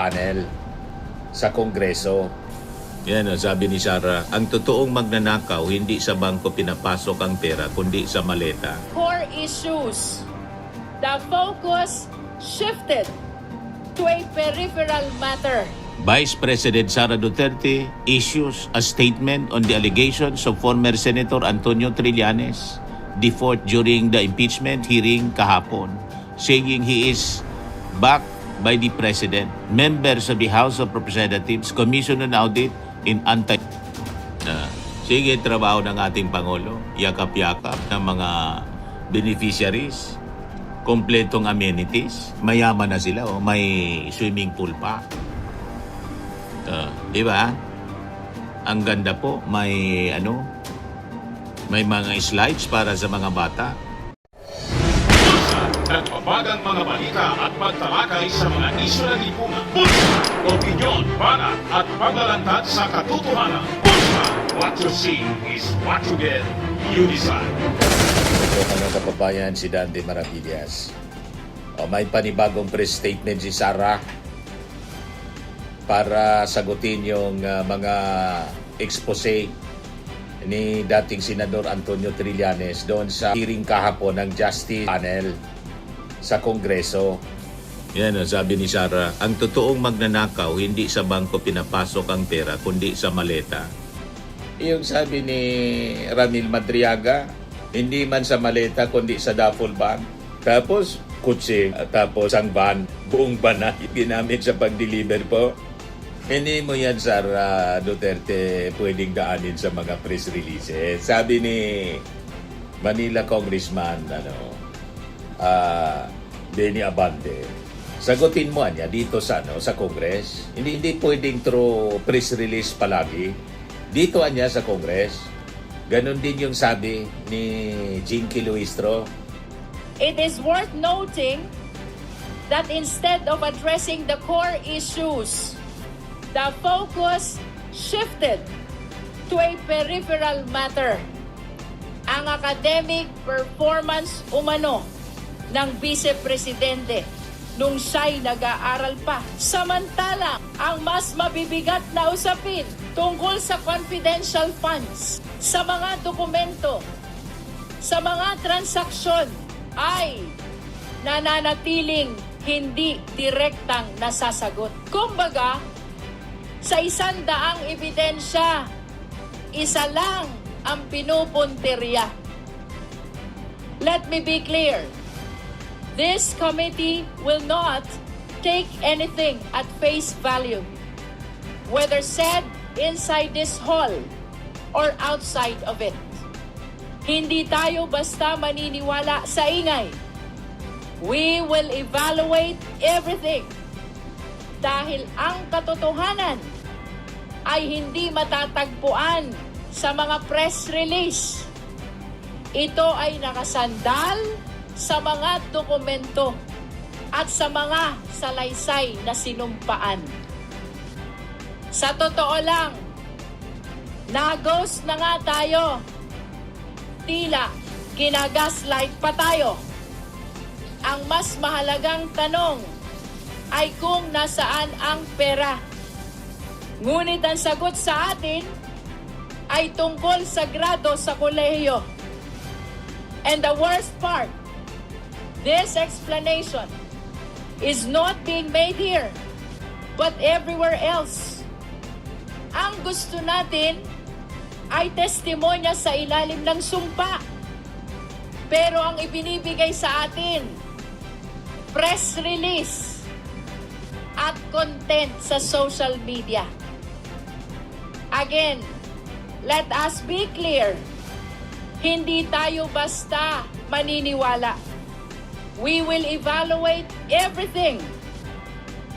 panel sa Kongreso. Yan, sabi ni Sara, ang totoong magnanakaw, hindi sa bangko pinapasok ang pera, kundi sa maleta. Core issues. The focus shifted to a peripheral matter. Vice President Sara Duterte issues a statement on the allegations of former Senator Antonio Trillanes default during the impeachment hearing kahapon, saying he is backed by the President. Members of the House of Representatives Commission on Audit in sige, trabaho ng ating Pangulo, yakap-yakap ng mga beneficiaries, kompletong amenities, mayaman na sila, may swimming pool pa. Di ba? Ang ganda po, may mga slides para sa mga bata. Nagpapagang mga balita at pagtalakay sa mga isyu ng lipunan. Bulsa! Opinyon, banat at paglalantad sa katotohanan. Bulsa! What you see is what you get. You decide. Ito mga kababayan, si Dante Maravillas. May panibagong press statement si Sara para sagutin yung mga expose ni dating Senador Antonio Trillanes doon sa hearing kahapon ng Justice Panel sa Kongreso. Yan, sabi ni Sara, ang totoong magnanakaw, hindi sa bangko pinapasok ang pera, kundi sa maleta. Yung sabi ni Ramil Madriaga, hindi man sa maleta kundi sa duffel bag. Tapos kutsi, tapos ang van, buong van na ginamit sa pag-deliver po. Hindi mo yan, Sara Duterte, pwedeng daanin sa mga press releases. Sabi ni Manila Congressman Benny Abante, sagutin mo niya dito sa Congress. Hindi pwedeng through press release palagi. Dito niya sa Congress. Ganon din yung sabi ni Jinky Luistro. It is worth noting that instead of addressing the core issues, the focus shifted to a peripheral matter. Ang academic performance umano ng Vice Presidente nung siya'y nag-aaral pa. Samantala, ang mas mabibigat na usapin tungkol sa confidential funds, sa mga dokumento, sa mga transaksyon ay nananatiling hindi direktang nasasagot. Kumbaga, sa 100 ebidensya, isa lang ang pinupuntirya. Let me be clear. This committee will not take anything at face value, whether said inside this hall or outside of it. Hindi tayo basta maniniwala sa ingay. We will evaluate everything dahil ang katotohanan ay hindi matatagpuan sa mga press release. Ito ay nakasandal sa mga dokumento at sa mga salaysay na sinumpaan. Sa totoo lang, na-ghost na nga tayo. Tila ginagaslight pa tayo. Ang mas mahalagang tanong ay kung nasaan ang pera. Ngunit ang sagot sa atin ay tungkol sa grado sa kolehiyo. And the worst part, this explanation is not being made here, but everywhere else. Ang gusto natin ay testimonya sa ilalim ng sumpa. Pero ang ibinibigay sa atin, press release at content sa social media. Again, let us be clear. Hindi tayo basta maniniwala. We will evaluate everything.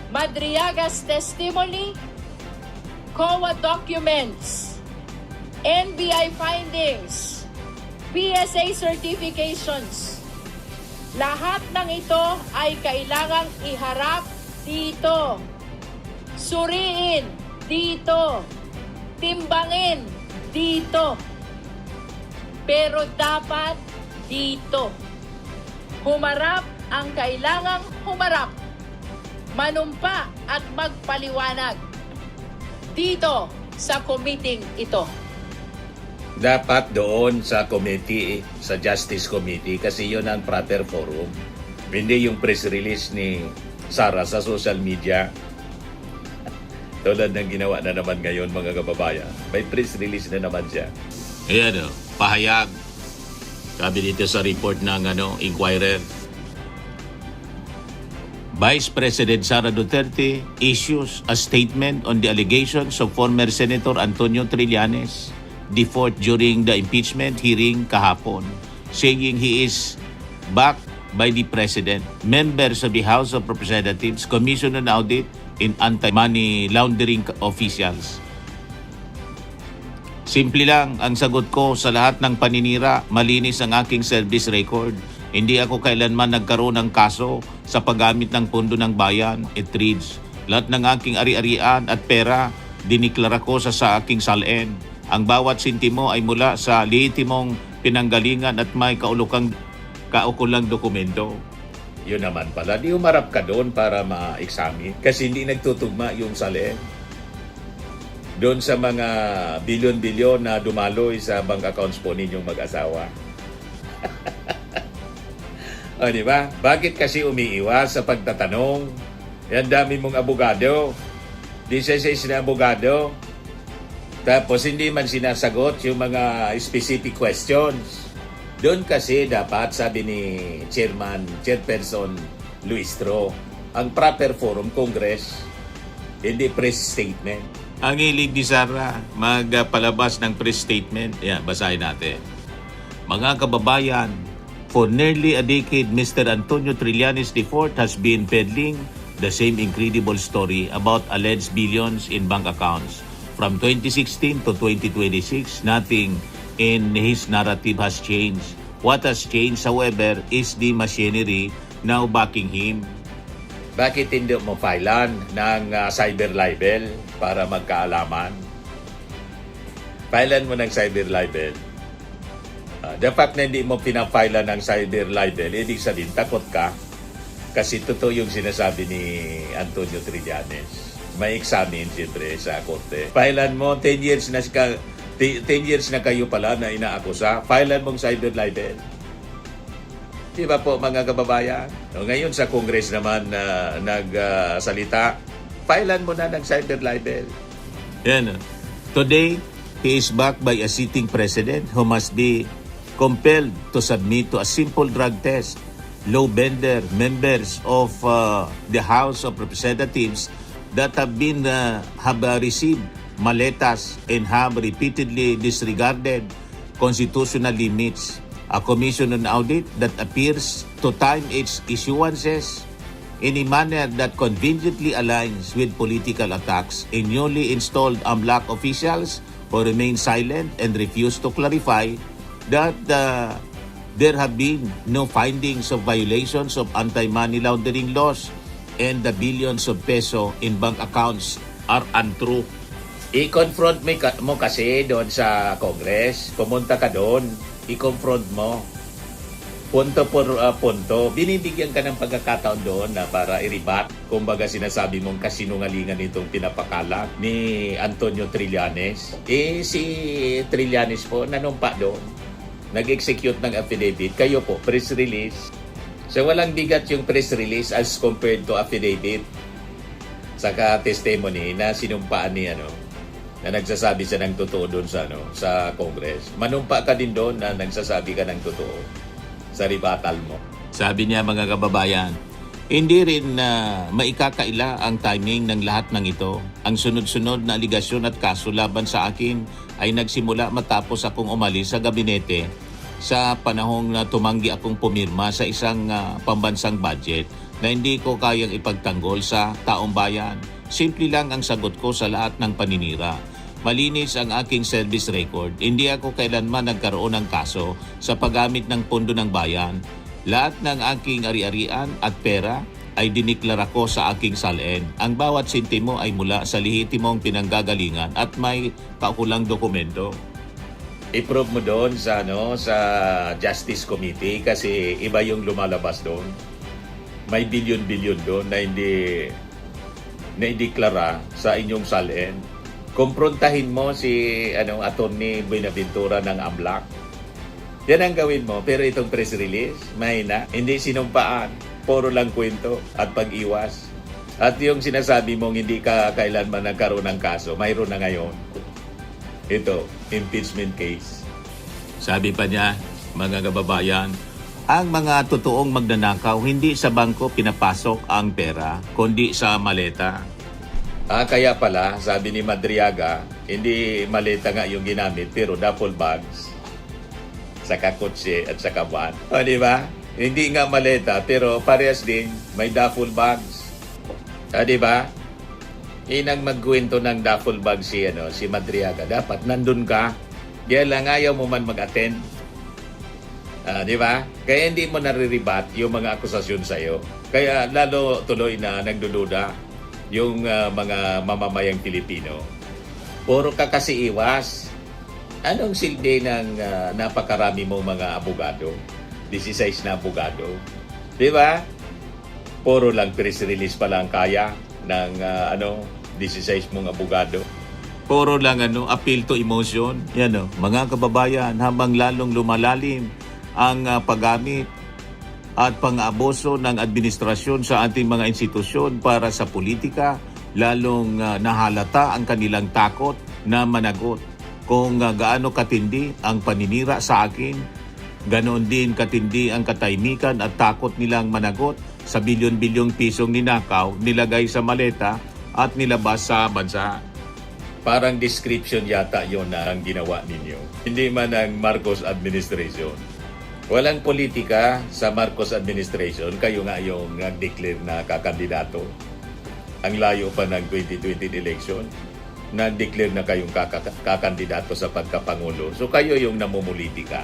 Madriaga's testimony, COA documents, NBI findings, PSA certifications. Lahat ng ito ay kailangang iharap dito. Suriin dito. Timbangin dito. Pero dapat dito. Humarap ang kailangang humarap. manumpa at magpaliwanag dito sa committee ito. Dapat doon sa committee, sa Justice Committee, kasi yun ang proper forum. Hindi yung press release ni Sara sa social media. Tulad ng ginawa na naman ngayon, mga kababayan. May press release na naman siya. Ayan, pahayag. Sabi dito sa report ng Inquirer. Vice President Sara Duterte issues a statement on the allegations of former Senator Antonio Trillanes default during the impeachment hearing kahapon, saying he is backed by the President, members of the House of Representatives, Commission on Audit, and Anti-Money Laundering officials. Simple lang ang sagot ko sa lahat ng paninira, malinis ang aking service record. Hindi ako kailanman nagkaroon ng kaso sa paggamit ng pondo ng bayan. It reads, lahat ng aking ari-arian at pera, diniklara ko sa aking salin. Ang bawat sintimo ay mula sa lehitimong pinanggalingan at may kaukulang dokumento. Yun naman pala, di umarap ka doon para ma-examine kasi hindi nagtutugma yung salin. Doon sa mga bilyon-bilyon na dumaloy sa bank accounts po ninyong mag-asawa. O, di ba? Bakit kasi umiiwas sa pagtatanong? Yan dami mong abogado. 16 na abogado. Tapos hindi man sinasagot yung mga specific questions. Doon kasi dapat, sabi ni Chairperson Luistro, ang proper forum, Congress, hindi press statement. Ang hilig ni Sara, magpalabas ng press statement. Yan, basahin natin. Mga kababayan, for nearly a decade, Mr. Antonio Trillanes IV has been peddling the same incredible story about alleged billions in bank accounts. From 2016 to 2026, nothing in his narrative has changed. What has changed, however, is the machinery now backing him. Bakit hindi mo filean ng cyber libel para magkaalaman? Filean mo ng cyber libel. The fact na hindi mo pinafilean ng cyber libel, ibig sabihin takot ka kasi totoo yung sinasabi ni Antonio Trillanes. May examine siyempre sa korte. Filean mo, 10 years na kayo pala na inaakusa. Filean mong cyber libel. Di ba po mga kababayan? Ngayon sa Congress naman nagsalita, filean mo na ng cyber libel. Yan. Today, he is backed by a sitting president who must be compelled to submit to a simple drug test. Low bender members of the House of Representatives that have received maletas and have repeatedly disregarded constitutional limits. A commission on audit that appears to time its issuances in a manner that conveniently aligns with political attacks in newly installed AMLAC officials who remain silent and refuse to clarify that there have been no findings of violations of anti-money laundering laws and the billions of peso in bank accounts are untrue. I-confront mo kasi doon sa Congress. Pumunta ka doon. I-confront mo. Punto por punto. Binibigyan ka ng pagkakataon doon na para i-rebat. Kumbaga sinasabi mong kasinungalingan itong pinapakalat ni Antonio Trillanes. Si Trillanes po nanumpa doon. Nag-execute ng affidavit. Kayo po, press release. So walang bigat yung press release as compared to affidavit. Saka testimony na sinumpaan ni na nagsasabi siya ng totoo doon sa Congress. Manumpa ka din doon na nagsasabi ka ng totoo sa rebuttal mo. Sabi niya mga kababayan, hindi rin maikakaila ang timing ng lahat ng ito. Ang sunod-sunod na aligasyon at kaso laban sa akin ay nagsimula matapos akong umalis sa gabinete sa panahong na tumanggi akong pumirma sa isang pambansang budget na hindi ko kayang ipagtanggol sa taong bayan. Simple lang ang sagot ko sa lahat ng paninira. Malinis ang aking service record. Hindi ako kailanman nagkaroon ng kaso sa paggamit ng pondo ng bayan. Lahat ng aking ari-arian at pera ay diniklara ko sa aking salin. Ang bawat sintimo ay mula sa lehitimong pinanggagalingan at may kaukulang dokumento. I-prove mo doon sa Justice Committee kasi iba yung lumalabas doon. May bilyon-bilyon doon na hindi na ideklara sa inyong salin. Kumprontahin mo si Attorney Buenaventura ng AMLAC. Yan ang gawin mo. Pero itong press release, mahina. Hindi sinumpaan. Puro lang kwento at pag-iwas. At yung sinasabi mong hindi ka kailanman nagkaroon ng kaso, mayroon na ngayon. Ito, impeachment case. Sabi pa niya, mga kababayan, ang mga totoong magnanakaw, hindi sa bangko pinapasok ang pera, kundi sa maleta. Kaya pala, sabi ni Madriaga, hindi maleta nga yung ginamit, pero duffel bags, saka kotse at saka van. O, di ba? Hindi nga maleta, pero parehas din, may duffel bags. O, di ba? Inang magkwento ng duffel bag si Madriaga. Dapat nandun ka. Kaya lang ayaw mo man mag-attend. Di ba? Kaya hindi mo nariribat yung mga akusasyon sa'yo. Kaya lalo tuloy na nagdududa yung mga mamamayang Pilipino. Puro ka kasi iwas. Anong silbi ng napakarami mong mga abogado? 16 na abogado. Di ba? Puro lang press release pa lang kaya ng 16 mong abogado. Puro lang appeal to emotion. Yan mga kababayan, habang lalong lumalalim ang paggamit at pang-abuso ng administrasyon sa ating mga institusyon para sa politika, lalong nahalata ang kanilang takot na managot. Kung gaano katindi ang paninira sa akin, ganoon din katindi ang katahimikan at takot nilang managot sa bilyon-bilyong pisong ninakaw, nilagay sa maleta at nilabas sa bansa. Parang description yata yon na ang ginawa ninyo. Hindi man ang Marcos administration. Walang politika sa Marcos administration. Kayo nga yung nag-declare na kakandidato. Ang layo pa ng 2020 election. Nag-declare na kayong kakandidato sa pagkapangulo. So kayo yung namumulitika.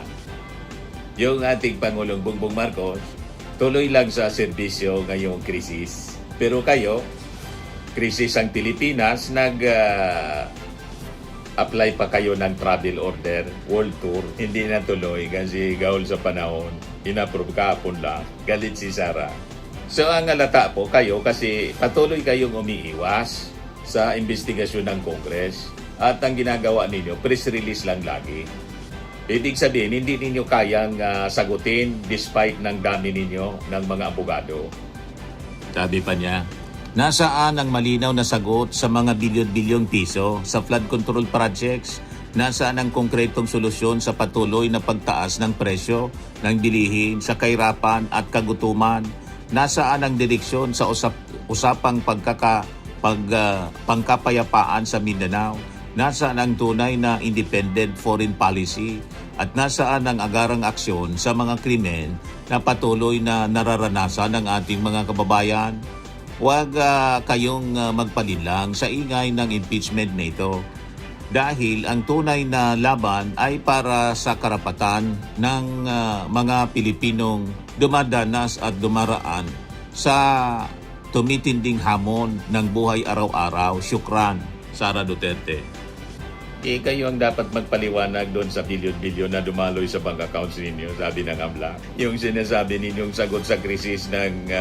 Yung ating Pangulong Bongbong Marcos, tuloy lang sa serbisyo ngayong krisis. Pero kayo, krisis ang Pilipinas, apply pa kayo ng travel order, world tour, hindi na tuloy kasi gahol sa panahon, inapprove kahapon lang, galit si Sara. So ang alata po kayo kasi patuloy kayong umiiwas sa investigasyon ng Congress at ang ginagawa ninyo, press release lang lagi. Ibig sabihin, hindi ninyo kayang sagutin despite ng dami ninyo ng mga abogado. Sabi pa niya, nasaan ang malinaw na sagot sa mga bilyon-bilyong piso sa flood control projects? Nasaan ang konkretong solusyon sa patuloy na pagtaas ng presyo ng bilihin sa kahirapan at kagutuman? Nasaan ang direksyon sa usapang pangkapayapaan sa Mindanao? Nasaan ang tunay na independent foreign policy? At nasaan ang agarang aksyon sa mga krimen na patuloy na nararanasan ng ating mga kababayan? Huwag kayong magpalinlang sa ingay ng impeachment na ito dahil ang tunay na laban ay para sa karapatan ng mga Pilipinong dumadanas at dumaraan sa tumitinding hamon ng buhay araw-araw. Syukran, Sara Duterte. Kayo ang dapat magpaliwanag doon sa bilyon-bilyon na dumaloy sa bank accounts ninyo, sabi ng AMLAC. Yung sinasabi ninyong sagot sa krisis ng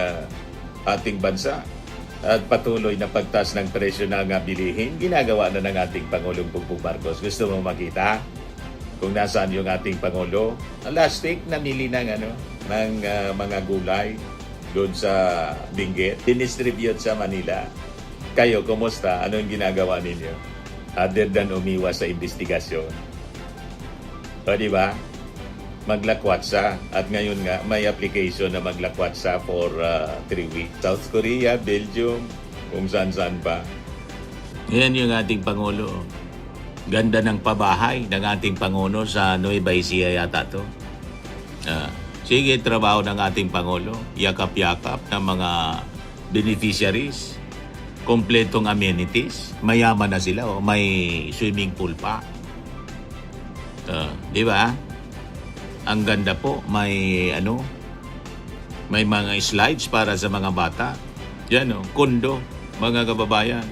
ating bansa at patuloy na pagtaas ng presyo ng bilihin, ginagawa na ng ating Pangulong Bongbong Marcos. Gusto mo makita kung nasaan yung ating Pangulo? Last week, namili ng mga gulay doon sa Benguet, dinistribute sa Manila. Kayo, kumusta? Ano yung ginagawa ninyo? Other than umiwas sa investigasyon. O diba? Maglakwatsa. At ngayon nga, may application na maglakwatsa for 3 weeks. South Korea, Belgium, kung saan-saan pa. Yan yung ating Pangulo. Ganda ng pabahay ng ating Pangulo sa Nueva Ecija yata to. Sige, trabaho ng ating Pangulo. Yakap-yakap ng mga beneficiaries. Kompletong amenities. Mayaman na sila. May swimming pool pa. Di ba? Ang ganda po. May mga slides para sa mga bata. Yan kondo. Mga kababayan.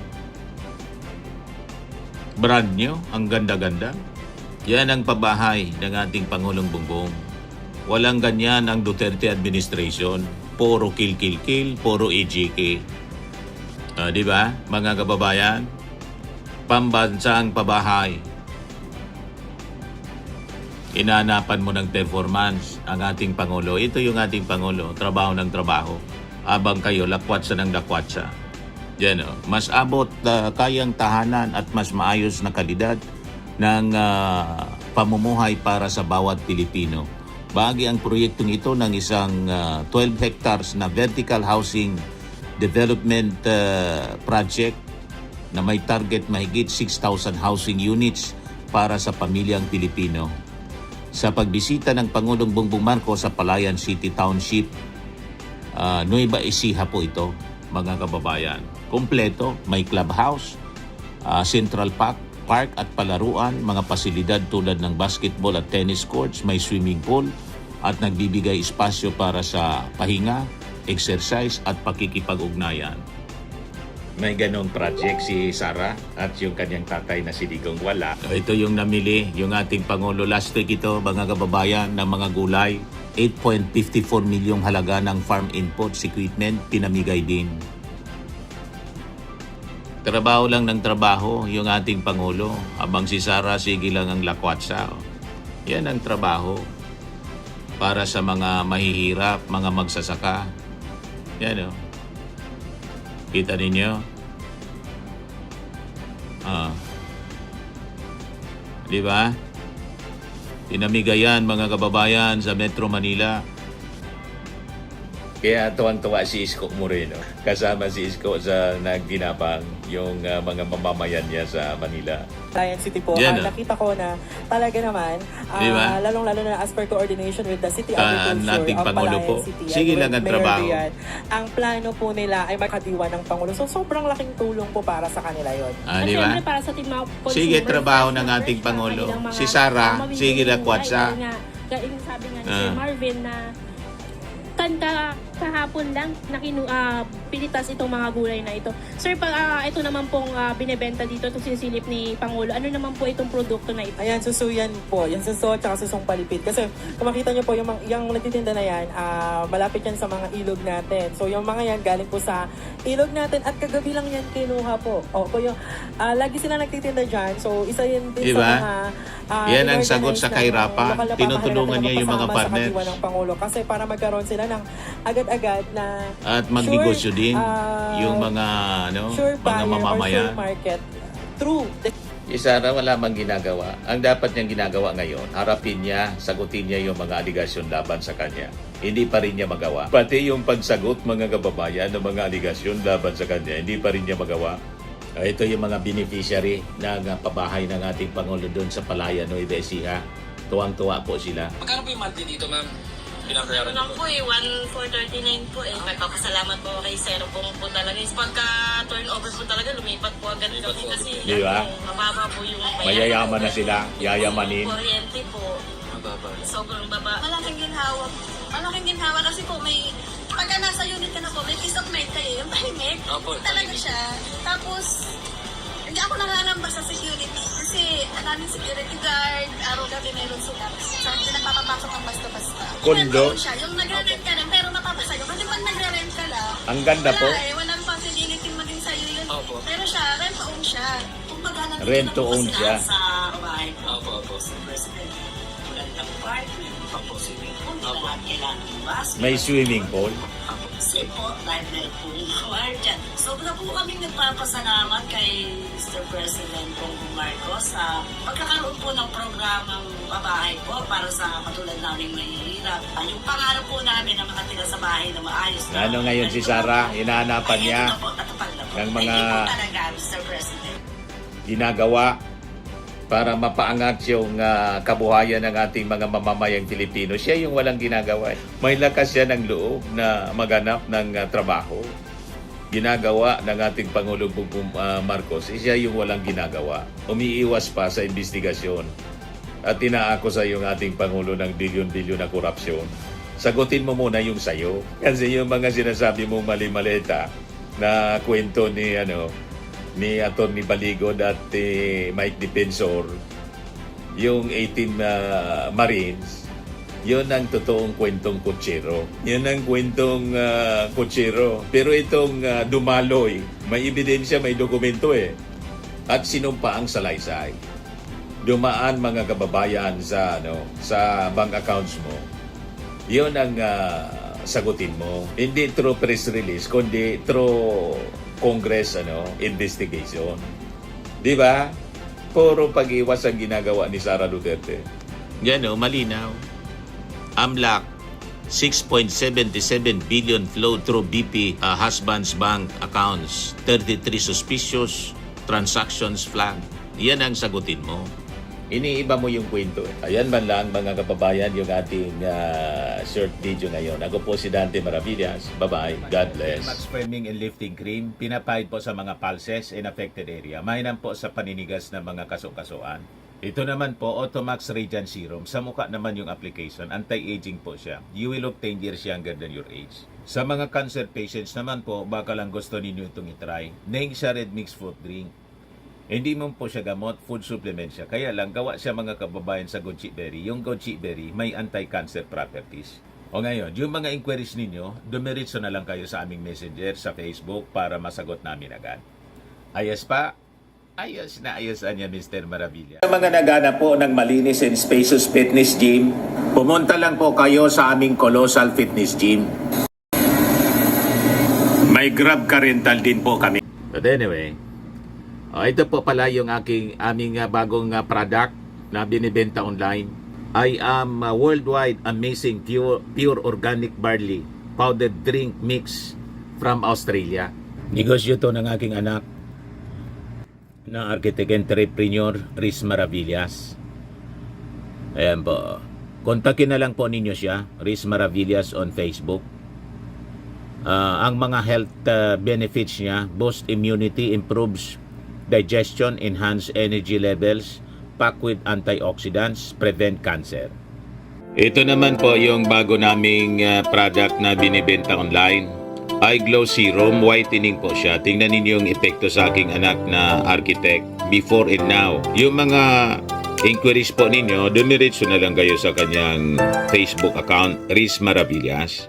Brand new. Ang ganda-ganda. Yan ang pabahay ng ating Pangulong Bongbong. Walang ganyan ang Duterte administration. Puro kill, puro EJK. Di ba, mga kababayan? Pambansang pabahay. Inanapan mo ng performance ang ating Pangulo. Ito yung ating Pangulo, trabaho ng trabaho. Abang kayo, lakwatsa ng lakwatsa. Yan, mas abot kayang tahanan at mas maayos na kalidad ng pamumuhay para sa bawat Pilipino. Bahagi ang proyektong ito ng isang 12 hectares na vertical housing development project na may target mahigit 6,000 housing units para sa pamilyang Pilipino. Sa pagbisita ng Pangulong Bongbong Marcos sa Palayan City Township, Nueva Ecija po ito, mga kababayan. Kompleto, may clubhouse, Central Park at palaruan, mga pasilidad tulad ng basketball at tennis courts, may swimming pool at nagbibigay espasyo para sa pahinga, exercise at pakikipag-ugnayan. May ganong project si Sara at yung kanyang tatay na si Digong wala. Ito yung namili, yung ating Pangulo last week ito, mga kababayan, ng mga gulay. 8.54 milyong halaga ng farm inputs equipment, pinamigay din. Trabaho lang ng trabaho yung ating Pangulo. Habang si Sara, sige lang ang lakwatsa. Yan ang trabaho para sa mga mahihirap, mga magsasaka. Yan o. Kita ninyo? Di ba? Pinamigayan mga kababayan sa Metro Manila. Kaya tuwang-tuwa si Isko Moreno. Kasama si Isko sa nagginapang yung mga mamamayan niya sa Manila. Palayan City po, Yan, nakita ko na talaga naman, Diba? lalong-lalo na as per coordination with the City Ang Agriculture ating of Pangulo Palayan po. City. Sige and lang ang with Mayor trabaho. Riyad, ang plano po nila ay makadiwa ng Pangulo. So sobrang laking tulong po para sa kanila yon. At Di ba? syempre para sa ating mga consumers, Sige, trabaho ng customers, ating Pangulo. kanilang mga Si Sara, mamimili sige ng lakwatsa. gulay. Dahil nga, yung sabi nga ni Sir Marvin na kahapon lang pilitas itong mga gulay na ito. Sir, ito naman pong binebenta dito, itong sinisilip ni Pangulo. Ano naman po itong produkto na ito? Ayan, susuyan po. Yung suso at saka susong palipit. Kasi kung makita nyo po, yung nagtitinda na yan, malapit yan sa mga ilog natin. So yung mga yan galing po sa ilog natin at kagabi lang yan kinuha po. Po yung, lagi sila nagtitinda dyan. So isa yan din Diba? sa mga Yan ang inorganize sagot sa ng kahirapan. lokal na Tinutulungan pamahalaan niya yung na mga magpasama sa partners. kadiwa ng Pangulo. Kasi para magkaroon sila ng agad-agad na At magnegosyo din yung mga sure mga buyer or mamamayan. sure market through the Si Sara wala mang ginagawa. Ang dapat niyang ginagawa ngayon, harapin niya, sagutin niya yung mga aligasyon laban sa kanya. Hindi pa rin niya magawa. Pati yung pagsagot mga kababayan ng mga aligasyon laban sa kanya, hindi pa rin niya magawa. Ito yung mga beneficiary ng pabahay ng ating Pangulo doon sa Palayan, Nueva Ecija. Tuwang-tuwa po sila. Magkano po yung monthly dito, ma'am? Pinabayaran Lang niyo po 1,439 po Nagpapasalamat po kay Sir Pong po talaga. Pagka turnover po talaga, lumipat po agad kami kasi Di ba? mababa po yung bayaran. Mayayaman na sila, yayamanin. Yung kuryente po, Mababa. sobrang baba. Malaking ginhawa. Malaking ginhawa kasi po may pagka nasa unit ka na po, may peace of mind kayo. Yung tahimik. Opo, Talaga tahimik. siya. Tapos, hindi ako nanganamba sa security. Kasi ang daming security guard, araw-gabi meron sila. So, hindi nagpapapasok ang basta-basta. Kondo? Rent siya. Yung nagre-rent ka lang, pero mapapasayo. Kasi pag nagre-rent ka lang, Ang ganda po. wala walang possibility maging sa'yo yun. Opo. Pero siya, rent to own siya. Kung pag nandito Rent na to po own sila siya. Sa bahay ko. Opo, opo. President, magandang party. Opo, sige. Kung hindi na lahat kailangan ng basket. May swimming pool. Kasi po, live po yung kawar dyan. Sobra po kaming nagpapasalamat kay Mr. President Bongbong Marcos sa pagkakaroon po ng programang babahay po para sa katulad naming mahihirap. Yung pangarap po namin na makatira sa bahay na maayos. Ano ngayon si Sara, hinahanapan niya ng mga Thank you po talaga, Mr. President. ginagawa para mapaangat yung kabuhayan ng ating mga mamamayang Pilipino. Siya yung walang ginagawa. May lakas siya ng loob na maganap ng trabaho. Ginagawa ng ating Pangulong Bongbong Marcos, siya yung walang ginagawa. Umiiwas pa sa investigasyon. At tinaakusa yung ating Pangulo ng bilyon-bilyon na korupsyon. Sagutin mo muna yung sayo. Kasi yung mga sinasabi mong mali-maleta na kwento ni ni Atty. Baligod at Mike Defensor, yung 18 Marines, Yun ang totoong kwentong kutsero. Yun ang kwentong kutsero. Pero itong dumaloy, may ebidensya, may dokumento eh. At sinumpa ang salaysay. Dumaan mga kababayan sa bank accounts mo. Yun ang sagutin mo. Hindi through press release, kundi through Congress investigation. Di ba? Puro pag-iwas ang ginagawa ni Sara Duterte. Gano, malinaw. AMLAC, 6.77 billion flowed through BP husband's bank accounts. 33 suspicious transactions flagged. Yan ang sagutin mo. Iniiba mo yung kwento. Ayan man lang mga kababayan yung ating short video ngayon. Ako po si Dante Maravillas. Bye-bye. God bless. Max Firming and Lifting Cream, pinapahid po sa mga pulses in affected area. Mainam po sa paninigas ng mga kaso-kasuan. Ito naman po, Automax Radiant Serum. Sa mukha naman yung application. Anti-aging po siya. You will look 10 years younger than your age. Sa mga cancer patients naman po, baka lang gusto ninyo itong itry. Neng siya red mixed fruit drink. Hindi mo po siya gamot, food supplement siya. Kaya lang, gawa siya mga kababayan sa goji berry. Yung goji berry, may anti-cancer properties. O ngayon, yung mga inquiries ninyo, dumiritso na lang kayo sa aming messenger sa Facebook para masagot namin agad. Ayos pa? Ayos na ayos niya, Mr. Maravilla. Sa mga naghanap po ng malinis and spacious fitness gym, pumunta lang po kayo sa aming Colossal Fitness Gym. May Grab car rental din po kami. But anyway, ito po pala yung aming bagong product na binibenta online. I am worldwide amazing pure organic barley powdered drink mix from Australia. Negosyo to ng aking anak na architect entrepreneur Riz Maravillas. Ayan po. Kontakin na lang po ninyo siya, Riz Maravillas on Facebook. Ang mga health benefits niya, boost immunity, improves digestion, enhance energy levels, packed with antioxidants, prevent cancer. Ito naman po yung bago naming product na binibenta online. Eye Glow Serum, whitening po siya. Tingnan ninyo yung epekto sa aking anak na architect before and now. Yung mga inquiries po ninyo, dumiretso na lang kayo sa kanyang Facebook account, Riz Maravillas.